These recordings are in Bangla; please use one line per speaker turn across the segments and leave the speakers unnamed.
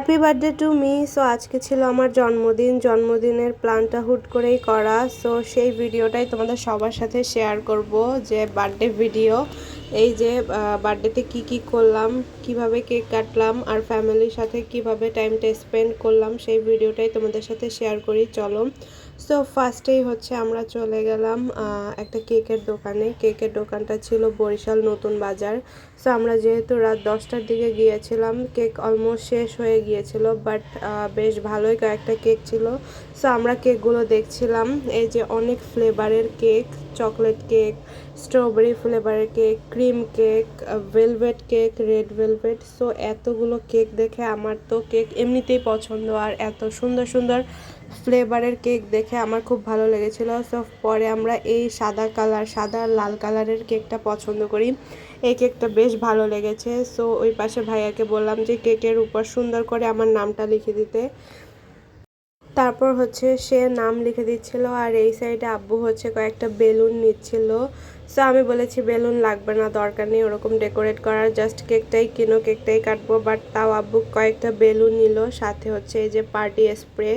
Happy birthday to me. So আজকে ছিল আমার জন্মদিনের প্ল্যানটা হুট করেই করা। সো সেই ভিডিওটাই তোমাদের সবার সাথে শেয়ার করব, যে বার্থডে ভিডিও। এই যে বার্থডেতে কি করলাম, কিভাবে কেক কাটলাম, আর ফ্যামিলির সাথে কিভাবে টাইমটা স্পেন্ড করলাম, সেই ভিডিওটাই তোমাদের সাথে শেয়ার করি। চলো। সো ফার্স্টেই হচ্ছে আমরা চলে গেলাম একটা কেকের দোকানে। কেকের দোকানটা ছিল বরিশাল নতুন বাজার। সো আমরা যেহেতু রাত 10টার দিকে গিয়েছিলাম, কেক অলমোস্ট শেষ হয়ে গিয়েছিল, বাট বেশ ভালোই কয়েকটা কেক ছিল। সো আমরা কেকগুলো দেখছিলাম। এই যে অনেক ফ্লেভারের কেক, চকলেট কেক, স্ট্রবেরি ফ্লেভারের cake, cream cake, velvet cake, red velvet. So এতগুলো কেক দেখে আমার তো কেক এমনিতেই পছন্দ, আর এত সুন্দর সুন্দর ফ্লেভারের কেক দেখে আমার খুব ভালো লেগেছিল। সো পরে আমরা এই সাদা আর লাল কালারের কেকটা পছন্দ করি। এই কেকটা বেশ ভালো লেগেছে। সো ওই পাশে ভাইয়াকে বললাম যে কেকের উপর সুন্দর করে আমার নামটা লিখে দিতে। তারপর হচ্ছে সে নাম লিখে দিচ্ছিল, আর এই সাইডে আব্বু হচ্ছে কয়েকটা বেলুন নিচ্ছিল। সো আমি বলেছি বেলুন লাগবে না, দরকার নেই ওরকম ডেকোরেট করার, জাস্ট কেকটাই কিনো, কেকটাই কাটবো। বাট তাও আব্বু কয়েকটা বেলুন নিল, সাথে হচ্ছে এই যে পার্টি স্প্রে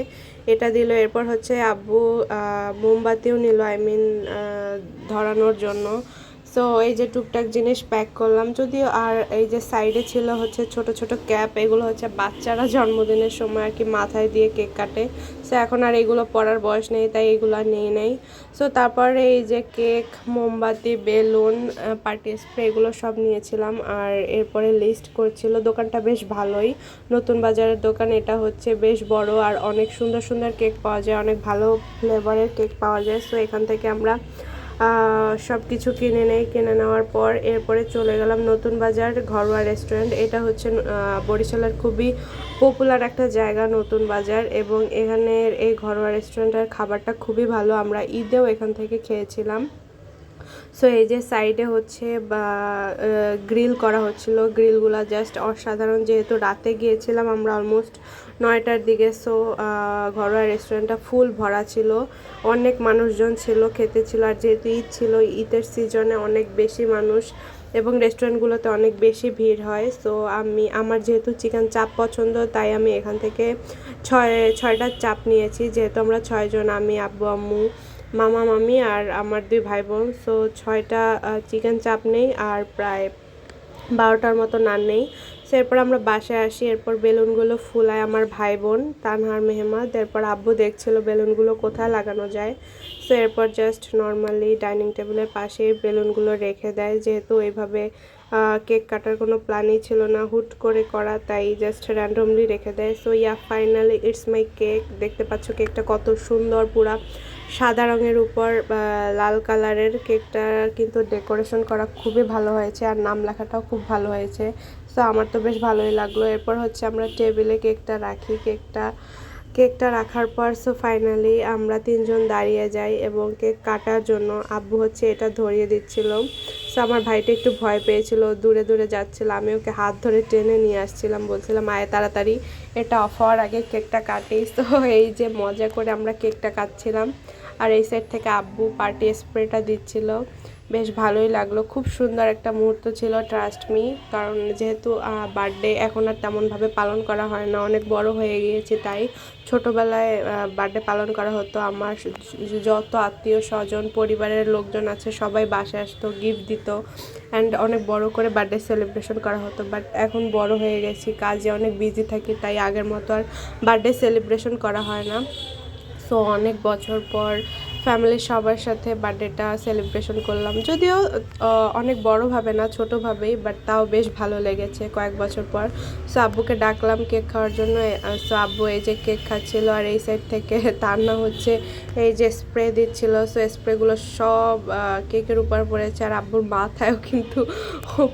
এটা দিল। এরপর হচ্ছে আব্বু মোমবাতিও নিল, আই মিন ধরানোর জন্য। সো এই যে টুকটাক জিনিস প্যাক করলাম যদিও। আর এই যে সাইডে ছিল হচ্ছে ছোট ছোট ক্যাপ, এগুলো হচ্ছে বাচ্চারা জন্মদিনের সময় আর কি মাথায় দিয়ে কেক কাটে। সো এখন আর এগুলো পরার বয়স নেই, তাই এগুলো আর নেই নেই। সো তারপরে এই যে কেক, মোমবাতি, বেলুন, পার্টি স্প্রে এগুলো সব নিয়েছিলাম। আর এরপরে লিস্ট করছিল। দোকানটা বেশ ভালোই, নতুন বাজারের দোকান। এটা হচ্ছে বেশ বড়, আর অনেক সুন্দর সুন্দর কেক পাওয়া যায়, অনেক ভালো ফ্লেভারের কেক পাওয়া যায়। সো এখান থেকে আমরা সব কিছু কিনে নেওয়ার পর এরপরে চলে গেলাম নতুন বাজার ঘরোয়া রেস্টুরেন্ট। এটা হচ্ছে বরিশালের খুবই পপুলার একটা জায়গা নতুন বাজার, এবং এখানের এই ঘরোয়া রেস্টুরেন্টের খাবারটা খুবই ভালো। আমরা ঈদেও এখান থেকে খেয়েছিলাম। সো এই যে সাইডে হচ্ছে গ্রিল করা হচ্ছিল, গ্রিলগুলো জাস্ট অসাধারণ। যেহেতু রাতে গিয়েছিলাম আমরা অলমোস্ট 9টার দিকে। সো ঘরোয়া রেস্টুরেন্টটা ফুল ভরা ছিল, অনেক মানুষজন ছিল, খেতে ছিল। আর যেহেতু ঈদ ছিল, ঈদের সিজনে অনেক বেশি মানুষ, এবং রেস্টুরেন্টগুলোতে অনেক বেশি ভিড় হয়। সো আমার যেহেতু চিকেন চাপ পছন্দ, তাই আমি এখান থেকে ছয়টা চাপ নিয়েছি। যেহেতু আমরা 6 জন, আমি, আব্বু, আম্মু, মামা, মামি আর আমার 2 ভাই বোন। সো 6টা চিকেন চাপ নেই, আর প্রায় 12টার মতো নান নেই। সো এরপর আমরা বাসায় আসি। এরপর বেলুনগুলো ফুলায় আমার ভাই বোন তানহার মেহমাদ। এরপর আব্বু দেখছিল বেলুনগুলো কোথায় লাগানো যায়। সো এরপর জাস্ট নর্মালি ডাইনিং টেবিলের পাশে বেলুনগুলো রেখে দেয়। যেহেতু এইভাবে কেক কাটার কোনো প্ল্যানই ছিল না, হুট করে করা, তাই জাস্ট র্যান্ডমলি রেখে দেয়। So finally it's my cake. দেখতে পাচ্ছ কেকটা কত সুন্দর, পুরা সাদা রঙের উপর লাল কালারের। কেকটা কিন্তু ডেকোরেশন করা খুবই ভালো হয়েছে, আর নাম লেখাটাও খুব ভালো হয়েছে। সো আমার তো বেশ ভালোই লাগলো। এরপর হচ্ছে আমরা টেবিলে কেকটা রাখি। কেকটা রাখার পর সো ফাইনালি আমরা 3জন দাঁড়িয়ে যাই এবং কেক কাটার জন্য। আব্বু হচ্ছে এটা ধরিয়ে দিচ্ছিল। সো আমার ভাইটা একটু ভয় পেয়েছিল, দূরে দূরে যাচ্ছিল। আমি ওকে হাত ধরে টেনে নিয়ে আসছিলাম, বলছিলাম আয় তাড়াতাড়ি, এটা অফ হওয়ার আগে কেকটা কাটি। সো এই যে মজা করে আমরা কেকটা কাটছিলাম, আর এই সাইড থেকে আব্বু পার্টি স্প্রেটা দিচ্ছিল। বেশ ভালোই লাগলো, খুব সুন্দর একটা মুহূর্ত ছিল, ট্রাস্ট মি। কারণ যেহেতু বার্থডে এখন আর তেমনভাবে পালন করা হয় না, অনেক বড় হয়ে গিয়েছি, তাই ছোটোবেলায় বার্থডে পালন করা হতো। আমার যত আত্মীয় স্বজন, পরিবারের লোকজন আছে, সবাই বাসায় আসতো, গিফট দিত, অ্যান্ড অনেক বড় করে বার্থডে সেলিব্রেশন করা হতো। বাট এখন বড় হয়ে গেছি, কাজে অনেক বিজি থাকি, তাই আগের মতো আর বার্থডে সেলিব্রেশন করা হয় না। সো অনেক বছর পর ফ্যামিলির সবার সাথে বার্থডেটা সেলিব্রেশন করলাম, যদিও অনেক বড়োভাবে না, ছোটোভাবেই, বাট তাও বেশ ভালো লেগেছে কয়েক বছর পর। সো আব্বুকে ডাকলাম কেক খাওয়ার জন্য। সো আব্বু এই যে কেক খাচ্ছিল, আর এই সাইড থেকে তার না হচ্ছে এই যে স্প্রে দিচ্ছিল। সো স্প্রেগুলো সব কেকের উপর পড়েছে, আর আব্বুর মাথায়ও কিন্তু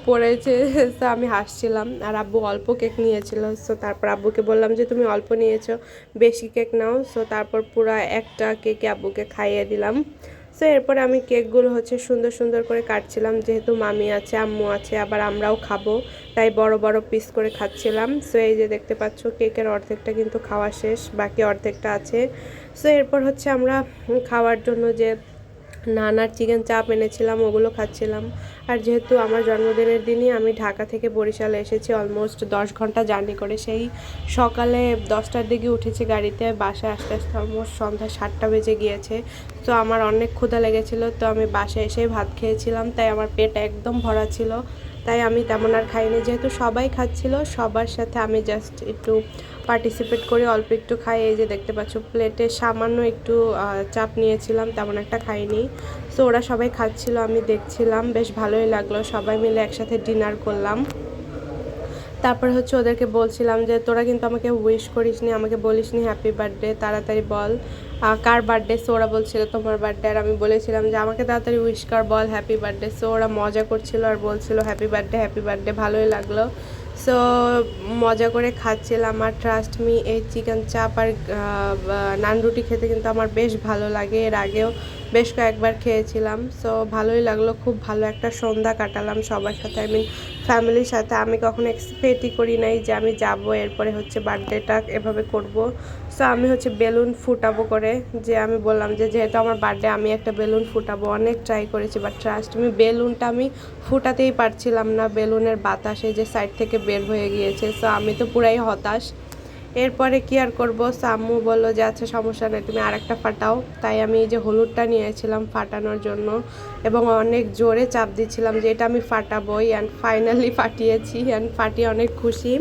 পড়েছে। সো আমি হাসছিলাম, আর আব্বু অল্প কেক নিয়েছিল। সো তারপর আব্বুকে বললাম যে তুমি অল্প নিয়েছো, বেশি কেক নাও। সো তারপর পুরো একটা কেকে আব্বুকে খাইয়ে দিলাম। সো এরপরে আমি কেকগুলো হচ্ছে সুন্দর সুন্দর করে কাটছিলাম, যেহেতু মামি আছে, আম্মু আছে, আবার আমরাও খাবো, তাই বড় বড় পিস করে খাচ্ছিলাম। সো এই যে দেখতে পাচ্ছ কেকের অর্ধেকটা কিন্তু খাওয়া শেষ, বাকি অর্ধেকটা আছে। সো এরপর হচ্ছে আমরা খাওয়ার জন্য যে নানার চিকেন চাপ এনেছিলাম, ওগুলো খাচ্ছিলাম। আর যেহেতু আমার জন্মদিনের দিনই আমি ঢাকা থেকে বরিশালে এসেছি অলমোস্ট 10 ঘন্টা জার্নি করে, সেই সকালে 10টার দিকে উঠেছি গাড়িতে, বাসায় আস্তে আস্তে অলমোস্ট সন্ধ্যা 7টা বেজে গিয়েছে। তো আমার অনেক ক্ষুধা লেগেছিলো, তো আমি বাসায় এসে ভাত খেয়েছিলাম, তাই আমার পেট একদম ভরা ছিল। তাই আমি তেমন আর খাইনি, যেহেতু সবাই খাচ্ছিল সবার সাথে আমি জাস্ট একটু পার্টিসিপেট করে অল্প একটু খাই। এই যে দেখতে পাচ্ছ প্লেটে সামান্য একটু চাপ নিয়েছিলাম, তেমন একটা খাইনি। সো ওরা সবাই খাচ্ছিল, আমি দেখছিলাম, বেশ ভালোই লাগলো, সবাই মিলে একসাথে ডিনার করলাম। তারপর হচ্ছে ওদেরকে বলছিলাম যে তোরা কিন্তু আমাকে উইশ করিসনি, আমাকে বলিসনি হ্যাপি বার্থডে, তাড়াতাড়ি বল কার বার্থডে। সো ওরা বলছিল তোমার বার্থডে, আর আমি বলেছিলাম যে আমাকে তাড়াতাড়ি উইশ কর, বল হ্যাপি বার্থডে। সো ওরা মজা করছিল আর বলছিল হ্যাপি বার্থডে হ্যাপি বার্থডে, ভালোই লাগলো। সো মজা করে খাচ্ছিলাম। আর ট্রাস্ট মি, এই চিকেন চাপ আর নান রুটি খেতে কিন্তু আমার বেশ ভালো লাগে, এর আগেও বেশ কয়েকবার খেয়েছিলাম। সো ভালোই লাগলো, খুব ভালো একটা সন্ধ্যা কাটালাম সবার সাথে, আই মিন ফ্যামিলির সাথে। আমি কখনো এক্সপেক্টই করি নাই যে আমি যাব, এরপরে হচ্ছে বার্থডেটা এভাবে করব। সো আমি হচ্ছে বেলুন ফুটাবো করে, যে আমি বললাম যে যেহেতু আমার বার্থডে আমি একটা বেলুন ফুটাবো, অনেক ট্রাই করেছি, বাট ট্রাস্ট মি বেলুনটা আমি ফুটাতেই পারছিলাম না, বেলুনের বাতাসে যে সাইড থেকে বের হয়ে গিয়েছে। সো আমি তো পুরাই হতাশ। এরপরে কি আর করবো, আম্মু বললো যে আচ্ছা সমস্যা নেই, তুমি আরেকটা ফাটাও। তাই আমি এই যে হলুদটা নিয়েছিলাম ফাটানোর জন্য, এবং অনেক জোরে চাপ দিচ্ছিলাম যে এটা আমি ফাটাবোই, অ্যান্ড ফাইনালি ফাটিয়েছি, অ্যান্ড ফাটিয়ে অনেক খুশি।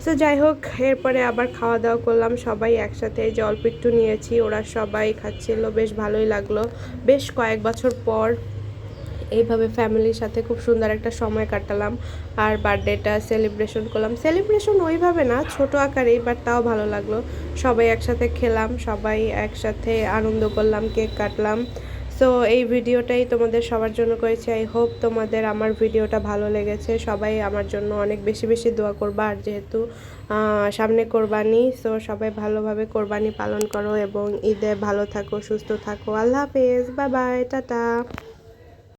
সো যাই হোক, এরপরে আবার খাওয়া দাওয়া করলাম সবাই একসাথে, যে অল্প একটু নিয়েছি, ওরা সবাই খাচ্ছিল, বেশ ভালোই লাগলো। বেশ কয়েক বছর পর এইভাবে ফ্যামিলির সাথে খুব সুন্দর একটা সময় কাটালাম, আর বার্থডেটা সেলিব্রেশন করলাম। সেলিব্রেশন ওইভাবে না, ছোট আকারেই, বাট তাও ভালো লাগলো। সবাই একসাথে খেলাম, সবাই একসাথে আনন্দ করলাম, কেক কাটলাম। সো এই ভিডিওটাই তোমাদের সবার জন্য করেছি। আই হোপ তোমাদের আমার ভিডিওটা ভালো লেগেছে। সবাই আমার জন্য অনেক বেশি বেশি দোয়া করবা, আর যেহেতু সামনে কোরবানি, সো সবাই ভালোভাবে কোরবানি পালন করো এবং ঈদে ভালো থাকো, সুস্থ থাকো। আল্লাহ হাফেজ, বাই বাই, টাটা।